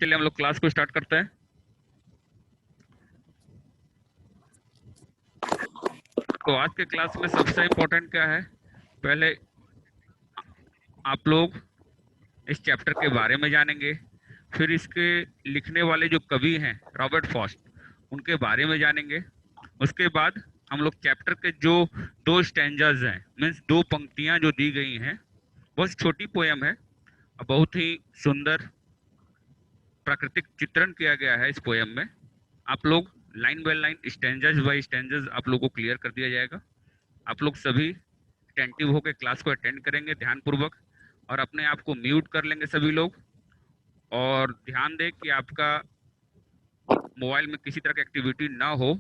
चलिए हम लोग क्लास को स्टार्ट करते हैं। तो आज के क्लास में सबसे इम्पोर्टेंट क्या है, पहले आप लोग इस चैप्टर के बारे में जानेंगे। फिर इसके लिखने वाले जो कवि हैं रॉबर्ट फॉस्ट, उनके बारे में जानेंगे। उसके बाद हम लोग चैप्टर के जो दो स्टैंजाज हैं, मीन्स दो पंक्तियां जो दी गई हैं, बहुत छोटी पोयम है और बहुत ही सुंदर प्राकृतिक चित्रण किया गया है इस पोयम में। आप लोग line by line, stanzas by stanzas आप लोगों को क्लियर कर दिया जाएगा। आप लोग सभी अटेंटिव होकर क्लास को अटेंड करेंगे ध्यानपूर्वक, और अपने आप को म्यूट कर लेंगे सभी लोग। और ध्यान दें कि आपका मोबाइल में किसी तरह की एक्टिविटी ना हो।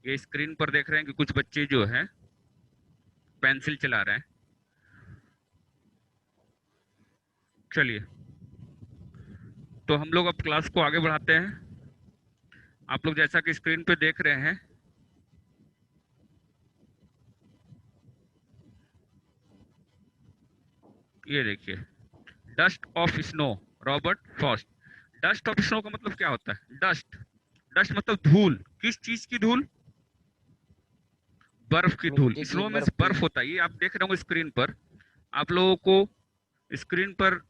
ये स्क्रीन पर देख रहे हैं कि कुछ बच्चे जो हैं पेंसिल चला रहे हैं। चलिए, तो हम लोग अब क्लास को आगे बढ़ाते हैं। आप लोग जैसा कि स्क्रीन पे देख रहे हैं, ये देखिए, dust of snow, Robert Frost. Dust of snow का मतलब क्या होता है? डस्ट, डस्ट मतलब धूल। किस चीज की धूल? बर्फ की धूल। मिट्टी की, स्नो मीन्स बर्फ की। बर्फ होता है। ये आप देख रहे होंगे स्क्रीन पर, आप लोगों को स्क्रीन पर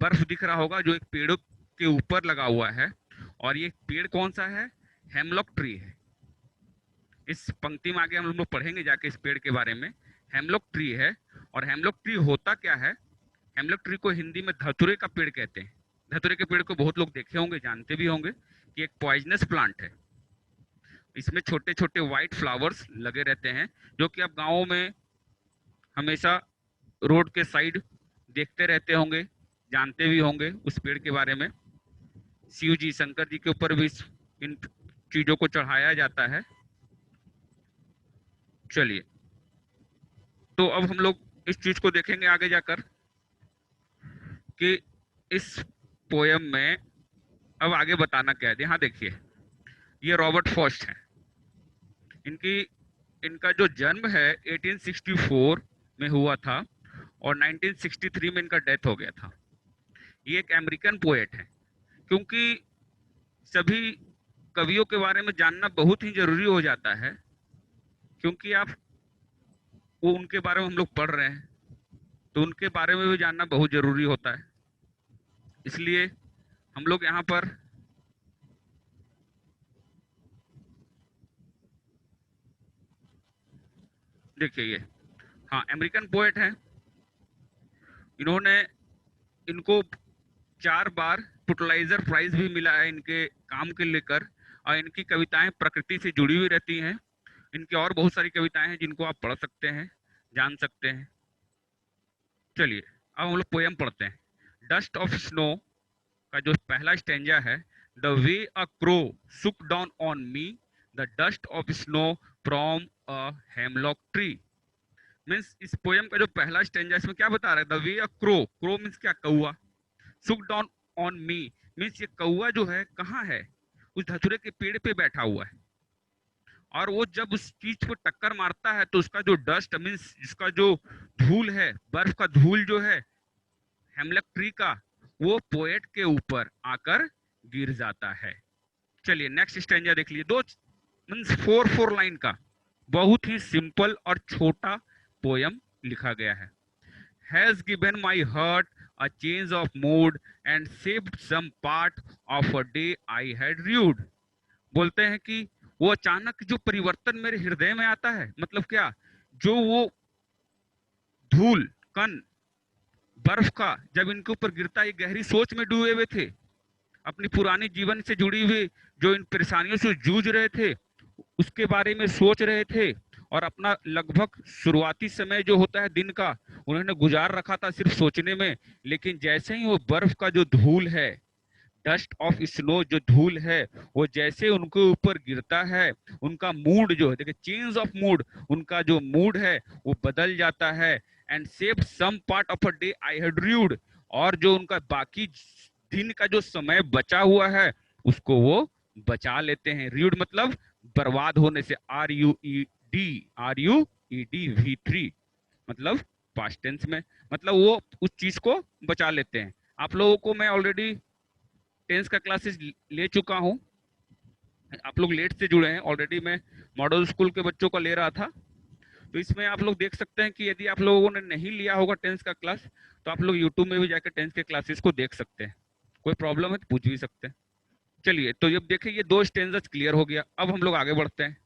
बर्फ दिख रहा होगा जो एक पेड़ के ऊपर लगा हुआ है। और ये पेड़ कौन सा है? हेमलॉक ट्री है। इस पंक्ति में आगे हम लोग पढ़ेंगे जाके इस पेड़ के बारे में। हेमलॉक ट्री है। और हेमलॉक ट्री होता क्या है? हेमलॉक ट्री को हिंदी में धतूरे का पेड़ कहते हैं। धतूरे के पेड़ को बहुत लोग देखे होंगे, जानते भी होंगे कि एक पॉइजनस प्लांट है। इसमें छोटे छोटे व्हाइट फ्लावर्स लगे रहते हैं, जो कि आप गाँवों में हमेशा रोड के साइड देखते रहते होंगे, जानते भी होंगे उस पेड़ के बारे में। शिव जी, शंकर जी के ऊपर भी इन चीजों को चढ़ाया जाता है। चलिए, तो अब हम लोग इस चीज को देखेंगे आगे जाकर कि इस पोयम में अब आगे बताना क्या है। यहाँ देखिए, ये रॉबर्ट फॉस्ट है। इनकी इनका जो जन्म है 1864 में हुआ था, और 1963 में इनका डेथ हो गया था। ये एक अमेरिकन पोएट है। क्योंकि सभी कवियों के बारे में जानना बहुत ही जरूरी हो जाता है, क्योंकि आप वो उनके बारे में हम लोग पढ़ रहे हैं, तो उनके बारे में भी जानना बहुत जरूरी होता है। इसलिए हम लोग यहाँ पर देखिए, ये हाँ अमेरिकन पोएट हैं। इन्होंने इनको 4 बार पुटलाइजर प्राइज भी मिला है इनके काम के लेकर। और इनकी कविताएं प्रकृति से जुड़ी हुई रहती हैं। इनकी और बहुत सारी कविताएं हैं जिनको आप पढ़ सकते हैं, जान सकते हैं। चलिए, अब हम लोग पोयम पढ़ते हैं। डस्ट ऑफ स्नो का जो पहला स्टेंजा है, द वे अ क्रो सुक down on me, the dust of snow from a hemlock tree. Means इस पोयम का जो पहला स्टेंजा, इसमें क्या बता रहा है? The way a crow, crow means क्या? कौआ। सुक डाउन ऑन मी मीन्स ये कौआ जो है कहाँ है? उस धतूरे के पेड़ पे बैठा हुआ है। और वो जब उस चीज को टक्कर मारता है तो उसका जो डस्ट मीन्स इसका जो धूल है, बर्फ का धूल जो है हेमलक ट्री का, वो पोएट के ऊपर आकर गिर जाता है। चलिए नेक्स्ट स्टैंजा देख लीजिए। दो मीन्स 4 लाइन का बहुत ही सिंपल और छोटा पोयम लिखा गया है। Has given my heart a change of mood and saved some part of a day I had rued। बोलते हैं कि वो अचानक जो परिवर्तन मेरे हृदय में आता है, मतलब क्या? जो वो धूल कण बर्फ का जब इनके ऊपर गिरता है, ये गहरी सोच में डूबे हुए थे, अपनी पुरानी जीवन से जुड़ी हुई जो इन परेशानियों से जूझ रहे थे उसके बारे में सोच रहे थे। और अपना लगभग शुरुआती समय जो होता है दिन का, उन्होंने गुजार रखा था सिर्फ सोचने में। लेकिन जैसे ही वो बर्फ का जो धूल है, डस्ट ऑफ स्नो जो धूल है, वो जैसे उनके ऊपर गिरता है, उनका मूड जो है, देखिए चेंज ऑफ मूड, उनका जो मूड है वो बदल जाता है। And save some part of a day I had rued, और जो उनका बाकी दिन का जो समय बचा हुआ है उसको वो बचा लेते हैं। र्यूड मतलब बर्बाद होने से, RUED, मतलब पास्ट टेंस में, मतलब वो उस चीज को बचा लेते हैं। आप लोगों को मैं ऑलरेडी टेंथ का क्लासेस ले चुका हूँ। आप लोग लेट से जुड़े हैं, ऑलरेडी मैं मॉडल स्कूल के बच्चों का ले रहा था। तो इसमें आप लोग देख सकते हैं कि यदि आप लोगों ने नहीं लिया होगा टेंथ का क्लास, तो आप लोग यूट्यूब में भी जाकर टेंथ के क्लासेस को देख सकते हैं। कोई प्रॉब्लम है तो पूछ भी सकते हैं। चलिए, तो जब देखें ये दो स्टेंजर्स क्लियर हो गया, अब हम लोग आगे बढ़ते हैं।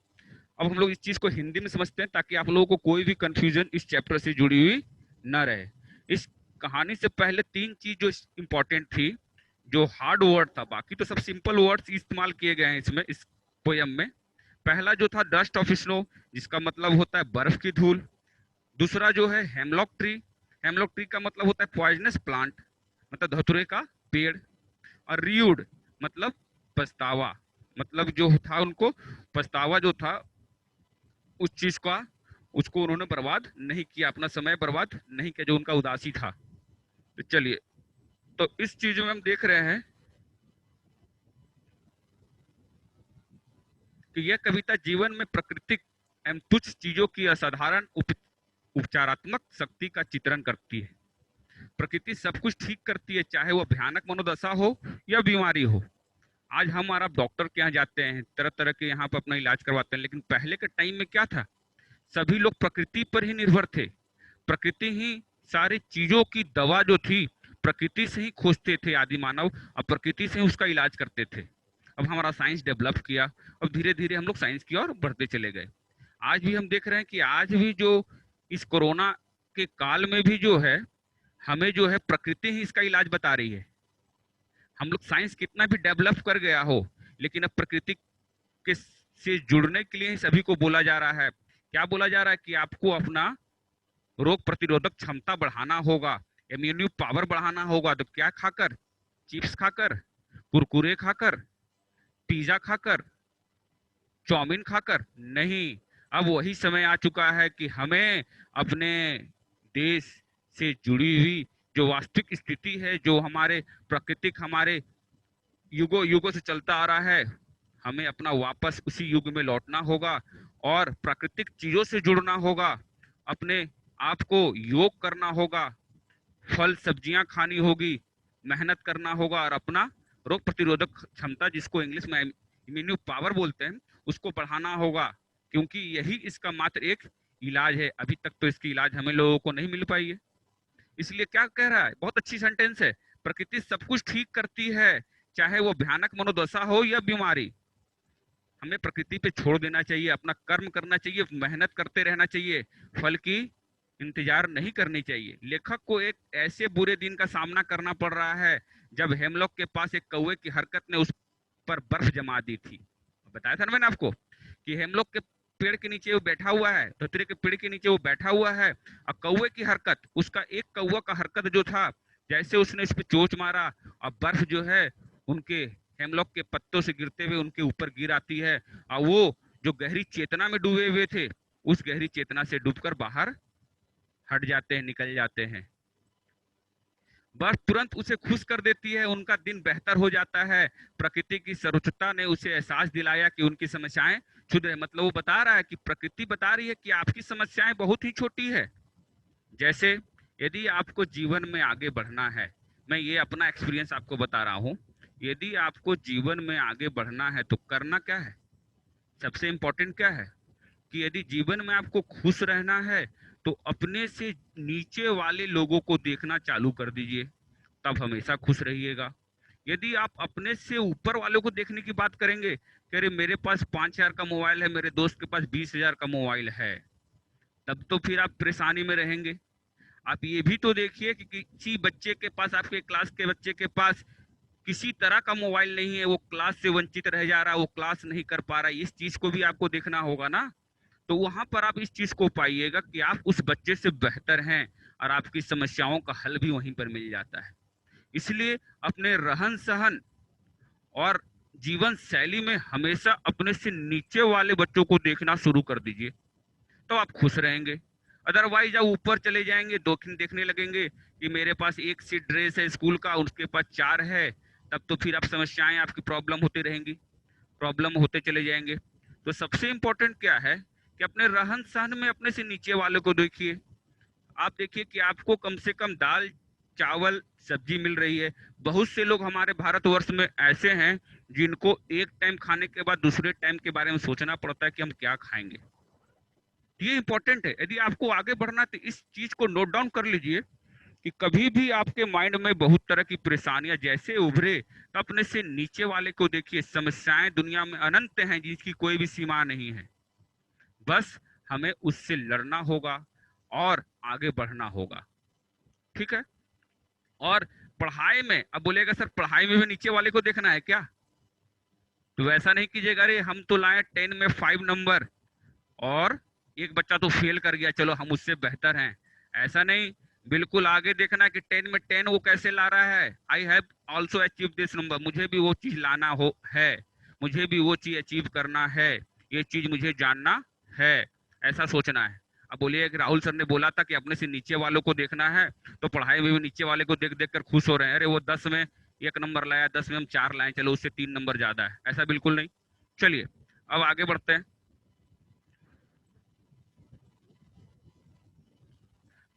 अब हम लोग इस चीज को हिंदी में समझते हैं ताकि आप लोगों को कोई भी कंफ्यूजन इस चैप्टर से जुड़ी हुई ना रहे। इस कहानी से पहले तीन चीज जो इंपॉर्टेंट थी, जो हार्ड वर्ड था, बाकी तो सब सिंपल वर्ड्स इस्तेमाल किए गए हैं इसमें, इस पोयम में। पहला जो था डस्ट ऑफ स्नो, जिसका मतलब होता है बर्फ की धूल। दूसरा जो है हेमलॉक ट्री, हेमलॉक ट्री का मतलब होता है पॉइजनस प्लांट, मतलब धतूरे का पेड़। और रियूड मतलब पछतावा, मतलब जो था उनको पछतावा जो था उस चीज का, उसको उन्होंने बर्बाद नहीं किया, अपना समय बर्बाद नहीं किया जो उनका उदासी था। तो चलिए, तो इस चीज में हम देख रहे हैं कि यह कविता जीवन में प्राकृतिक एवं तुच्छ चीजों की असाधारण उपचारात्मक शक्ति का चित्रण करती है। प्रकृति सब कुछ ठीक करती है, चाहे वह भयानक मनोदशा हो या बीमारी हो। आज हम और आप डॉक्टर के यहाँ जाते हैं, तरह तरह के यहाँ पर अपना इलाज करवाते हैं, लेकिन पहले के टाइम में क्या था, सभी लोग प्रकृति पर ही निर्भर थे। प्रकृति ही सारी चीजों की दवा जो थी प्रकृति से ही खोजते थे आदि मानव, और प्रकृति से ही उसका इलाज करते थे। अब हमारा साइंस डेवलप किया, अब धीरे धीरे हम लोग साइंस की ओर बढ़ते चले गए। आज भी हम देख रहे हैं कि आज भी जो इस कोरोना के काल में भी जो है, हमें जो है प्रकृति ही इसका इलाज बता रही है। हम लोग साइंस कितना भी डेवलप कर गया हो, लेकिन अब प्रकृति के से जुड़ने के लिए ही सभी को बोला जा रहा है। क्या बोला जा रहा है कि आपको अपना रोग प्रतिरोधक क्षमता बढ़ाना होगा, इम्यूनिटी पावर बढ़ाना होगा। तो क्या खाकर? चिप्स खाकर, कुरकुरे खाकर, पिज्जा खाकर, चाउमीन खाकर नहीं। अब वही समय आ चुका है कि हमें अपने देश से जुड़ी हुई जो वास्तविक स्थिति है, जो हमारे प्राकृतिक, हमारे युगों युगों से चलता आ रहा है, हमें अपना वापस उसी युग में लौटना होगा और प्राकृतिक चीजों से जुड़ना होगा। अपने आप को योग करना होगा, फल सब्जियां खानी होगी, मेहनत करना होगा और अपना रोग प्रतिरोधक क्षमता, जिसको इंग्लिश में इम्यूनिटी पावर बोलते हैं, उसको बढ़ाना होगा। क्योंकि यही इसका मात्र एक इलाज है। अभी तक तो इसकी इलाज हमें लोगों को नहीं मिल पाई है। इसलिए क्या कह रहा है, बहुत अच्छी सेंटेंस है, प्रकृति सब कुछ ठीक करती है, चाहे वो भयानक मनोदशा हो या बीमारी। हमें प्रकृति पे छोड़ देना चाहिए, अपना कर्म करना चाहिए, मेहनत करते रहना चाहिए, फल की इंतजार नहीं करनी चाहिए। लेखक को एक ऐसे बुरे दिन का सामना करना पड़ रहा है जब हेमलॉक के पास एक कौवे की हरकत ने उस पर बर्फ जमा दी थी। बताया था ना मैंने आपको कि हेमलॉक के पेड़ के नीचे वो बैठा हुआ है, धतूरे के पेड़ के नीचे वो बैठा हुआ है, और कौवे की हरकत, उसका एक कौवा का हरकत जो था, जैसे उसने इस पे चोंच मारा और बर्फ जो है उनके हेमलॉक के पत्तों से गिरते हुए उनके ऊपर गिर आती है, और वो जो गहरी चेतना में डूबे हुए थे, उस गहरी चेतना से डूबकर बाहर हट जाते हैं, निकल जाते हैं। बर्फ तुरंत उसे खुश कर देती है, उनका दिन बेहतर हो जाता है। प्रकृति की सर्वोच्चता ने उसे एहसास दिलाया कि उनकी समस्याएं क्षुद्र है। मतलब वो बता रहा है कि प्रकृति बता रही है कि आपकी समस्याएं बहुत ही छोटी है। जैसे यदि आपको जीवन में आगे बढ़ना है, मैं ये अपना एक्सपीरियंस आपको बता रहा हूँ, यदि आपको जीवन में आगे बढ़ना है तो करना क्या है, सबसे इंपॉर्टेंट क्या है कि यदि जीवन में आपको खुश रहना है तो अपने से नीचे वाले लोगों को देखना चालू कर दीजिए, तब हमेशा खुश रहिएगा। यदि आप अपने से ऊपर वालों को देखने की बात करेंगे कि अरे मेरे पास 5,000 का मोबाइल है, मेरे दोस्त के पास 20,000 का मोबाइल है, तब तो फिर आप परेशानी में रहेंगे। आप ये भी तो देखिए कि किसी बच्चे के पास, आपके क्लास के बच्चे के पास किसी तरह का मोबाइल नहीं है, वो क्लास से वंचित रह जा रहा है, वो क्लास नहीं कर पा रहा है, इस चीज को भी आपको देखना होगा ना। तो वहां पर आप इस चीज को पाइएगा कि आप उस बच्चे से बेहतर हैं और आपकी समस्याओं का हल भी वहीं पर मिल जाता है। इसलिए अपने रहन सहन और जीवन शैली में हमेशा अपने से नीचे वाले बच्चों को देखना शुरू कर दीजिए, तो आप खुश रहेंगे। अदरवाइज आप ऊपर चले जाएंगे, देखने लगेंगे कि मेरे पास एक सी ड्रेस है स्कूल का, उसके पास 4 है, तब तो फिर आप समस्याएं, आपकी प्रॉब्लम होती रहेंगी, प्रॉब्लम होते चले जाएंगे। तो सबसे इंपॉर्टेंट क्या है कि अपने रहन सहन में अपने से नीचे वाले को देखिए। आप देखिए कि आपको कम से कम दाल चावल सब्जी मिल रही है। बहुत से लोग हमारे भारतवर्ष में ऐसे हैं जिनको एक टाइम खाने के बाद दूसरे टाइम के बारे में सोचना पड़ता है कि हम क्या खाएंगे। ये इंपॉर्टेंट है। यदि आपको आगे बढ़ना तो इस चीज को नोट डाउन कर लीजिए कि कभी भी आपके माइंड में बहुत तरह की परेशानियां जैसे उभरे तो अपने से नीचे वाले को देखिए। समस्याएं दुनिया में अनंत हैं जिसकी कोई भी सीमा नहीं है। बस हमें उससे लड़ना होगा और आगे बढ़ना होगा। ठीक है। और पढ़ाई में अब बोलेगा सर पढ़ाई में भी नीचे वाले को देखना है क्या? तो वैसा नहीं कीजिएगा, अरे हम तो लाए 10 में 5 नंबर और एक बच्चा तो फेल कर गया, चलो हम उससे बेहतर हैं। ऐसा नहीं, बिल्कुल आगे देखना है कि 10 में 10 वो कैसे ला रहा है। I have also achieve this number, मुझे भी वो चीज लाना हो है, मुझे भी वो चीज अचीव करना है, ये चीज मुझे जानना है। ऐसा सोचना है। अब बोलिए कि राहुल सर ने बोला था कि अपने से नीचे वालों को देखना है, तो पढ़ाई में भी नीचे वाले को देख देख कर खुश हो रहे हैं, अरे वो 10 में 1 नंबर लाया, 10 में हम 4 लाए, चलो उससे 3 नंबर ज्यादा है। ऐसा बिल्कुल नहीं। चलिए अब आगे बढ़ते हैं।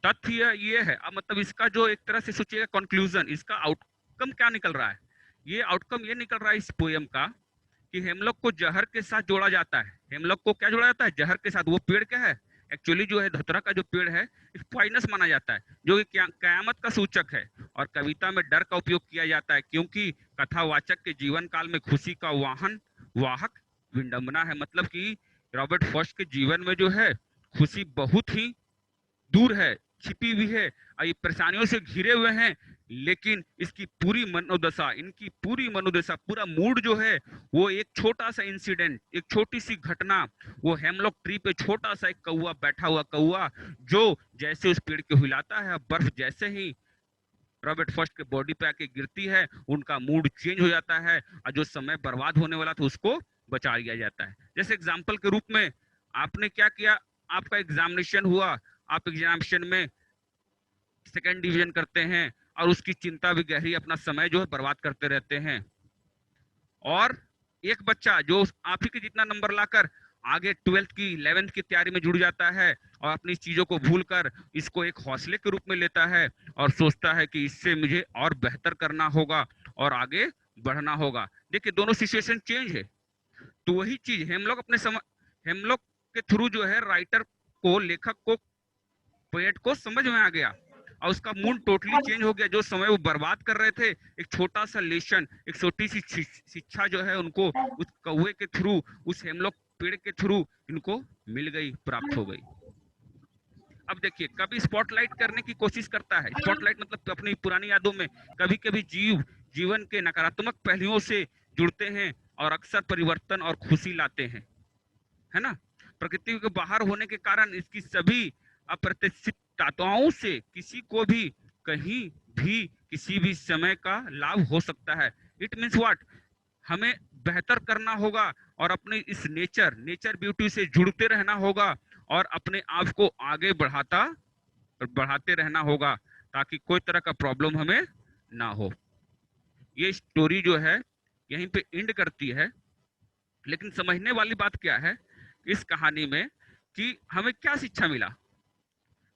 तथ्य ये है, अब मतलब इसका जो एक तरह से सोचिएगा कंक्लूजन, इसका आउटकम क्या निकल रहा है। ये आउटकम ये निकल रहा है इस पोयम का कि हेमलॉक को जहर के साथ जोड़ा जाता है। हेमलॉक को क्या जोड़ा जाता है? जहर के साथ। वो पेड़ क्या है? एक्चुअली जो है धतरा का जो पेड़ है पॉइजनस माना जाता है, जो कि कयामत का सूचक है। और कविता में डर का उपयोग किया जाता है क्योंकि कथावाचक के जीवन काल में खुशी का वाहन वाहक विडंबना है। मतलब कि रॉबर्ट फॉस्ट के जीवन में जो है खुशी बहुत ही दूर है, छिपी हुई है, और ये परेशानियों से घिरे हुए हैं। लेकिन इसकी पूरी मनोदशा, इनकी पूरी मनोदशा, पूरा मूड जो है वो एक छोटा सा इंसिडेंट, एक छोटी सी घटना, वो हेमलॉक ट्री पे छोटा सा एक कौवा, बैठा हुआ कौवा, जो जैसे उस पेड़ को हिलाता है, बर्फ जैसे ही रॉबर्ट फर्स्ट के बॉडी पे आके गिरती है, उनका मूड चेंज हो जाता है और जो समय बर्बाद होने वाला था उसको बचा लिया जाता है। जैसे एग्जाम्पल के रूप में आपने क्या किया, आपका एग्जामिनेशन हुआ, आप एग्जामिनेशन में सेकंड डिवीजन करते हैं और उसकी चिंता भी गहरी, अपना समय जो है बर्बाद करते रहते हैं। और एक बच्चा जो आप ही के जितना नंबर लाकर आगे 12th की 11th की तैयारी में जुड़ जाता है और अपनी चीजों को भूलकर इसको एक हौसले के रूप में लेता है और सोचता है कि इससे मुझे और बेहतर करना होगा और आगे बढ़ना होगा। देखिए दोनों सिचुएशन चेंज है। तो वही चीज हेमलॉक अपने समय, हेमलॉक के थ्रू जो है राइटर को, लेखक को, पोएट को समझ में आ गया और उसका मूड टोटली चेंज हो गया। जो समय वो बर्बाद कर रहे थे, एक छोटा सा लेसन, एक छोटी सी शिक्षा जो है उनको उस कौवे के थ्रू, उस हेमलॉक पेड़ के थ्रू इनको मिल गई, प्राप्त हो गई। अब देखिए कभी स्पॉटलाइट करने की कोशिश करता है। स्पॉटलाइट मतलब अपनी पुरानी यादों में कभी कभी जीवन के नकारात्मक पहलुओं से जुड़ते हैं और अक्सर परिवर्तन और खुशी लाते हैं, है ना। प्रकृति के बाहर होने के कारण इसकी सभी अप्रत्याशित ताताओं से किसी को भी कहीं भी किसी भी समय का लाभ हो सकता है। इट मीन्स व्हाट, हमें बेहतर करना होगा और अपने इस नेचर ब्यूटी से जुड़ते रहना होगा और अपने आप को आगे बढ़ाते रहना होगा ताकि कोई तरह का प्रॉब्लम हमें ना हो। ये स्टोरी जो है यहीं पे एंड करती है। लेकिन समझने वाली बात क्या है इस कहानी में कि हमें क्या शिक्षा मिला।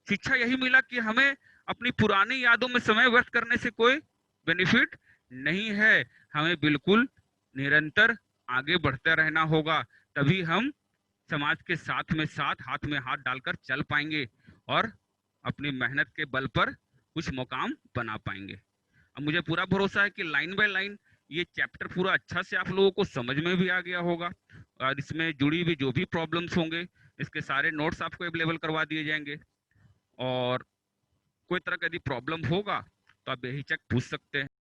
शिक्षा यही मिला कि हमें अपनी पुरानी यादों में समय व्यर्थ करने से कोई बेनिफिट नहीं है। हमें बिल्कुल निरंतर आगे बढ़ते रहना होगा, तभी हम समाज के साथ में साथ, हाथ में हाथ डालकर चल पाएंगे और अपनी मेहनत के बल पर कुछ मुकाम बना पाएंगे। अब मुझे पूरा भरोसा है कि लाइन बाय लाइन ये चैप्टर पूरा अच्छा से आप लोगों को समझ में भी आ गया होगा और इसमें जुड़ी हुई जो भी प्रॉब्लम्स होंगे इसके सारे नोट्स आपको अवेलेबल करवा दिए जाएंगे। और कोई तरह का यदि प्रॉब्लम होगा तो आप बेहिचक पूछ सकते हैं।